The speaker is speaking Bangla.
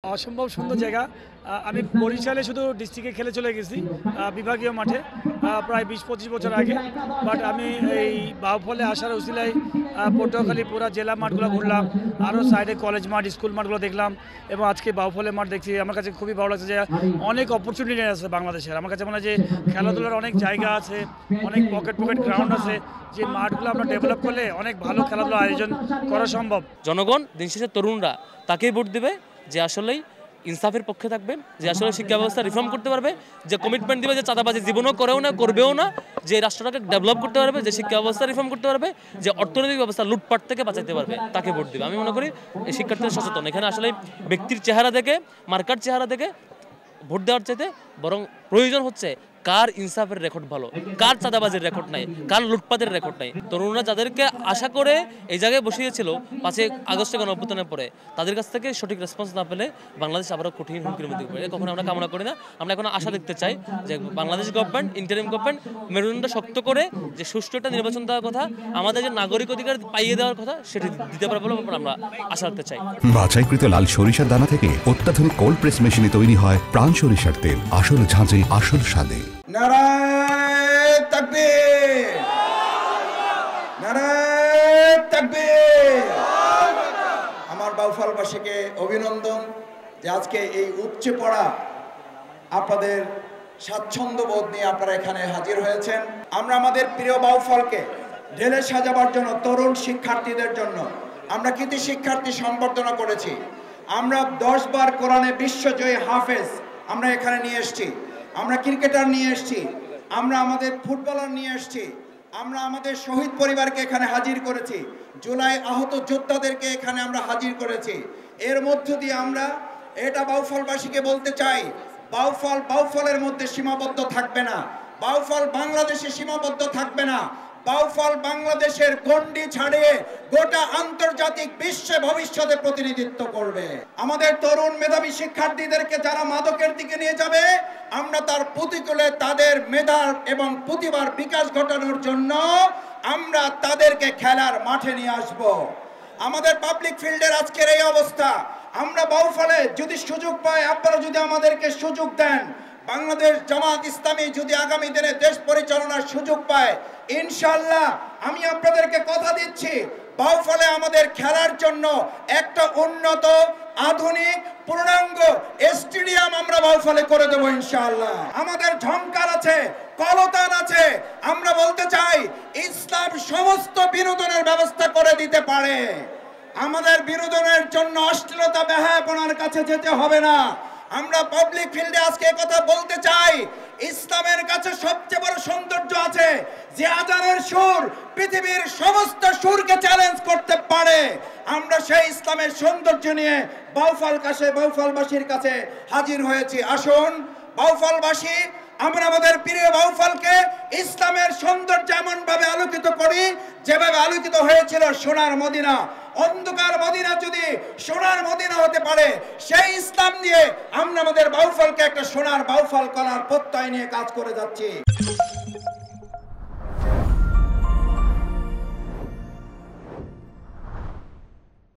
অসম্ভব সুন্দর জায়গা। আমি বরিশালে শুধু ডিস্ট্রিক্টে খেলে চলে গেছি বিভাগীয় মাঠে প্রায় ২০-২৫ বছর আগে। বাট আমি এই বাউফলে আসার উসিলায় পটুয়াখালী পুরা জেলা মাঠগুলো ঘুরলাম, আরও সাইডে কলেজ মাঠ, স্কুল মাঠগুলো দেখলাম এবং আজকে বাউফলে মাঠ দেখছি। আমার কাছে খুবই ভালো লাগছে যে অনেক অপরচুনিটি আছে বাংলাদেশের। আমার কাছে মনে হয় যে খেলাধুলার অনেক জায়গা আছে, অনেক পকেট গ্রাউন্ড আছে, যে মাঠগুলো আমরা ডেভেলপ করলে অনেক ভালো খেলাধুলার আয়োজন করা সম্ভব। জনগণ দিন শেষে তরুণরা তাকেই ভোট দেবে যে আসলেই ইনসাফের পক্ষে থাকবে, যে আসলে শিক্ষা ব্যবস্থা রিফর্ম করতে পারবে, যে কমিটমেন্ট দিবে যে চাঁদাবাজি জীবনও করেও না, করবেও না, যে রাষ্ট্রটাকে ডেভেলপ করতে পারবে, যে শিক্ষা ব্যবস্থা রিফর্ম করতে পারবে, যে অর্থনৈতিক ব্যবস্থা লুটপাট থেকে বাঁচাতে পারবে, তাকে ভোট দেবে। আমি মনে করি এই শিক্ষার্থীরা সচেতন। এখানে আসলে ব্যক্তির চেহারা দেখে, মার্কার চেহারা দেখে ভোট দেওয়ার চাইতে বরং প্রয়োজন হচ্ছে কার ইনসাফের রেকর্ড ভালো, কার চাঁদাবাজির রেকর্ড নাই, কার লুটপাতের রেকর্ড নাই। তরুণরা যাদেরকে আশা করে এই জায়গায় বসিয়েছিল ৫ই আগস্টে গণঅভ্যুত্থানের পরে, তাদের কাছ থেকে সঠিক রেসপন্স না পেলে বাংলাদেশ আবারও কঠিন হুমকির মধ্যে পড়ে। কখনো আমরা কামনা করি না। আমরা এখন আশা দেখতে চাই যে বাংলাদেশ গভর্নমেন্ট, ইন্টারিম গভর্নমেন্ট মেরুদণ্ডটা শক্ত করে যে সুষ্ঠু একটা নির্বাচন দেওয়ার কথা, আমাদের যে নাগরিক অধিকার পাইয়ে দেওয়ার কথা, সেটি দিতে পারবে বলে আমরা আশা রাখতে চাই। বাছাইকৃত লাল সরিষার দানা থেকে অত্যাধুনিক কোল্ড প্রেস মেশিনে তৈরি হয় প্রাণ সরিষার তেল, আসল ঝাঁঝে আসল স্বাদে। নারায়ে তাকবীর, নারায়ে তাকবীর। আমার বাউফলবাসীকে অভিনন্দন যে আজকে এই উপচে পড়া আপনাদের স্বাচ্ছন্দ্য বোধ নিয়ে আপনারা এখানে হাজির হয়েছেন। আমরা আমাদের প্রিয় বাউফলকে ঢেলে সাজাবার জন্য, তরুণ শিক্ষার্থীদের জন্য আমরা কৃতি শিক্ষার্থী সম্বর্ধনা করেছি। আমরা 10 বার কোরআনে বিশ্বজয়ী হাফেজ আমরা এখানে নিয়ে এসেছি, আমরা ক্রিকেটার নিয়ে এসেছি, আমরা আমাদের ফুটবলার নিয়ে এসেছি, আমরা আমাদের শহীদ পরিবারকে এখানে হাজির করেছি, জুলাই আহত যোদ্ধাদেরকে এখানে আমরা হাজির করেছি। এর মধ্য দিয়ে আমরা এটা বাউফলবাসীকে বলতে চাই, বাউফলের মধ্যে সীমাবদ্ধ থাকবে না, বাউফল বাংলাদেশে সীমাবদ্ধ থাকবে না। বাউফল বাংলাদেশের গণ্ডি ছাড়িয়ে গোটা আন্তর্জাতিক বিশ্বে ভবিষ্যতে প্রতিনিধিত্ব করবে। আমাদের তরুণ মেধাবী শিক্ষার্থীদেরকে যারা মাদকের দিকে নিয়ে যাবে, আমরা তার প্রতিকূলে তাদের মেধার এবং প্রতিভার বিকাশ ঘটানোর জন্য আমরা তাদেরকে খেলার মাঠে নিয়ে আসব। আমাদের পাবলিক ফিল্ডের আজকের এই অবস্থা, আমরা বাউফলে যদি সুযোগ পাই, আপনারা যদি আমাদেরকে সুযোগ দেন, বাংলাদেশ জামাত ইসলামী যদি আগামী দিনে দেশ পরিচালনার সুযোগ পায়, ইনশাআল্লাহ আমি আপনাদেরকে কথা দিচ্ছি, বাউফলে আমাদের খেলার জন্য একটা উন্নত আধুনিক পূর্ণাঙ্গ স্টেডিয়াম আমরা বাউফলে করে দেবো ইনশাআল্লাহ। আমাদের ঝংকার আছে, কলতান আছে। আমরা বলতে চাই ইসলাম সমস্ত বিনোদনের ব্যবস্থা করে দিতে পারে। আমাদের বিনোদনের জন্য অশ্লীলতা বেহায়াপনার কাছে যেতে হবে না। আমরা পাবলিক ফিল্ডে আজকে কথা বলতে চাই, ইসলামের কাছে সবচেয়ে বড় সৌন্দর্য আছে যে আজানের সুর পৃথিবীর সমস্ত সুরকে চ্যালেঞ্জ করতে পারে। আমরা সেই ইসলামের সৌন্দর্য নিয়ে বাউফলবাসীর কাছে হাজির হয়েছি। আসুন বাউফলবাসী, আমরা আমাদের প্রিয় বাউফলকে ইসলামের সৌন্দর্য এমন ভাবে আলোকিত করি যেভাবে আলোকিত হয়েছিল সোনার মদিনা। অন্ধকার মদিনা যদি সোনার মদিনা হতে পারে, সেই ইসলাম দিয়ে আমরা আমাদের বাউফলকে একটা সোনার বাউফল করার প্রত্যয় নিয়ে কাজ করে যাচ্ছি।